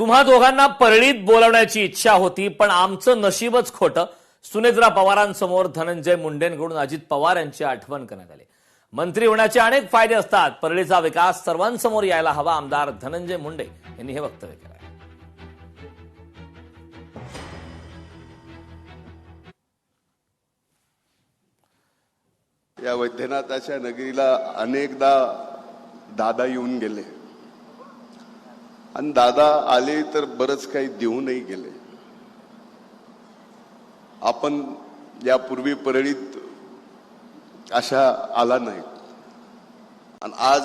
तुम्हा दोघांना परळीत बोलवण्याची इच्छा होती, पण आमचं नशीबच खोटं. सुनेत्रा पवारांसमोर धनंजय मुंडेंकडून अजित पवार यांची आठवण करण्यात आली. मंत्री होण्याचे अनेक फायदे असतात, परळीचा विकास सर्वांसमोर यायला हवा. आमदार धनंजय मुंडे यांनी हे वक्तव्य केलं. या वैद्यनाथाच्या नगरीला अनेकदा दादा येऊन गेले आणि दादा आले तर बरंच काही देऊनही गेले. आपण यापूर्वी परळीत अशा आला नाही आणि आज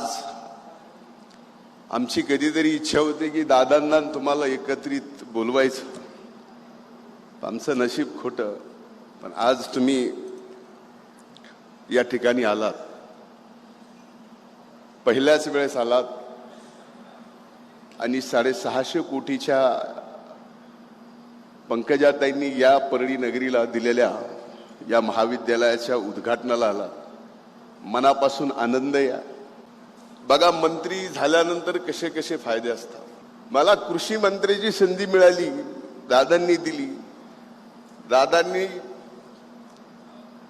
आमची कधीतरी इच्छा होती की दादांना तुम्हाला एकत्रित बोलवायचं. आमचं नशीब खोटं, पण आज तुम्ही या ठिकाणी आलात. पहिल्याच वेळेस आलात आणि 650 कोटीच्या पंकजाताईंनी या परळी नगरीला दिलेल्या या महाविद्यालयाच्या उद्घाटनाला आला. मनापासून आनंद या. बघा, मंत्री झाल्यानंतर कसे कसे फायदे असतात. मला कृषी मंत्र्याची संधी मिळाली, दादांनी दिली. दादांनी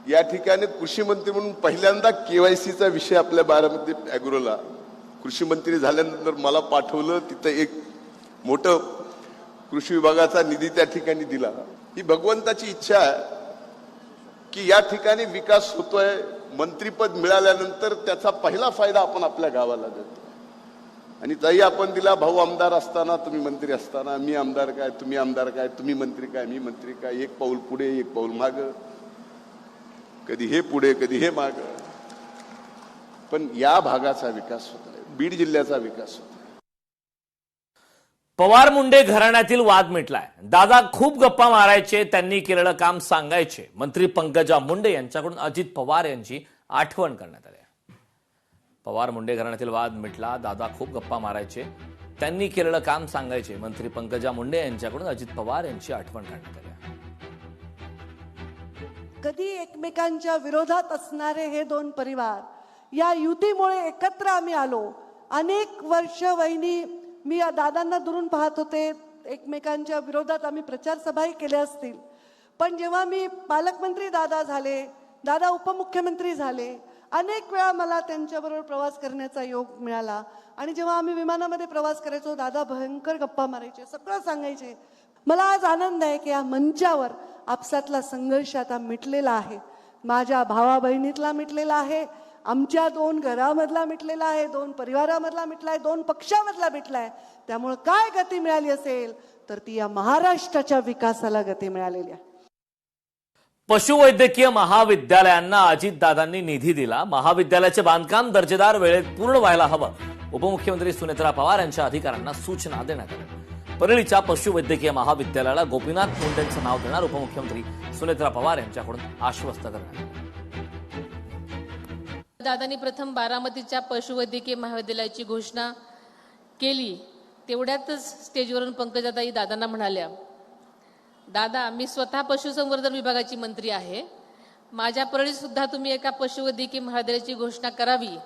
या ठिकाणी कृषी मंत्री म्हणून पहिल्यांदा केवायसीचा विषय आपल्या बारामती अॅग्रोला कृषी मंत्री झाल्यानंतर मला पाठवलं. तिथं एक मोठं कृषी विभागाचा निधी त्या ठिकाणी दिला. ही भगवंताची इच्छा आहे की या ठिकाणी विकास होतोय. मंत्रीपद मिळाल्यानंतर त्याचा पहिला फायदा आपण आपल्या गावाला देतो. आणि ताई आपण दिला, भाऊ आमदार असताना तुम्ही मंत्री असताना. मी आमदार काय, तुम्ही आमदार काय, तुम्ही मंत्री काय, मी मंत्री काय. एक पाऊल पुढे एक पाऊल मागं, कधी हे पुढे कधी हे माग. पण या भागाचा विकास होत आहे, बीड जिल्ह्याचा विकास होत आहे. पवार मुंडे घराण्यातील वाद मिटलाय. दादा खूप गप्पा मारायचे, त्यांनी केलेलं काम सांगायचे. मंत्री पंकजा मुंडे यांच्याकडून अजित पवार यांची आठवण करण्यात आली. पवार मुंडे घराण्यातील वाद मिटला. दादा खूप गप्पा मारायचे, त्यांनी केलेलं काम सांगायचे. मंत्री पंकजा मुंडे यांच्याकडून अजित पवार यांची आठवण करण्यात आली. कधी एकमेकांच्या विरोधात असणारे हे दोन परिवार या युतीमुळे एकत्र आम्ही आलो. अनेक वर्ष वहिनी मी दादांना दुरून पाहत होते. एकमेकांच्या विरोधात आम्ही प्रचार सभाही केल्या असतील, पण जेव्हा मी पालकमंत्री दादा झाले, दादा उपमुख्यमंत्री झाले, अनेक वेळा मला त्यांच्याबरोबर प्रवास करण्याचा योग मिळाला. आणि जेव्हा आम्ही विमानामध्ये प्रवास करायचो, दादा भयंकर गप्पा मारायचे, सगळं सांगायचे. मला आज आनंद आहे की या मंचावर आपसातला संघर्ष आता मिटलेला आहे. माझ्या भावा बहिणीतला मिटलेला आहे, आमच्या दोन घरामधला मिटलेला आहे, दोन परिवारामधला मिटलाय, दोन पक्षामधला मिटलाय. त्यामुळे काय गती मिळाली असेल तर ती या महाराष्ट्राच्या विकासाला गती मिळालेली आहे. पशुवैद्यकीय महाविद्यालयांना अजितदादांनी निधी दिला. महाविद्यालयाचे बांधकाम दर्जेदार वेळेत पूर्ण व्हायला हवं. उपमुख्यमंत्री सुनेत्रा पवार यांच्या अधिकाऱ्यांना सूचना देण्यात आल्या. परळीच्या पशुवैद्यकीय महाविद्यालयाला गोपीनाथ मुंडेंचं नाव देणार उपमुख्यमंत्री सुनेत्रा पवार यांच्याकडून आश्वस्त करण्यात आलं. दादांनी प्रथम बारामतीच्या पशुवैद्यकीय महाविद्यालयाची घोषणा केली. तेवढ्यातच स्टेजवरून पंकजाताई दादांना म्हणाल्या, दादा मी स्वतः पशुसंवर्धन विभागाची मंत्री आहे, माझ्या परळीत सुद्धा तुम्ही एका पशुवैद्यकीय महाविद्यालयाची घोषणा करावी.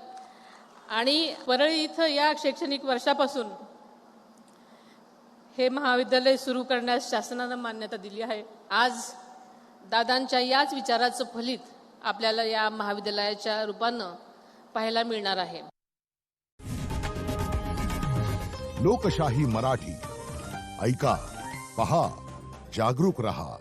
आणि परळी इथं या शैक्षणिक वर्षापासून हे महाविद्यालय सुरू करण्यास शासनानं मान्यता दिली आहे. आज दादांच्या याच विचाराचं फलित आपल्याला या महाविद्यालयाच्या रूपानं पाहायला मिळणार आहे. लोकशाही मराठी ऐका, पहा, जागरूक रहा.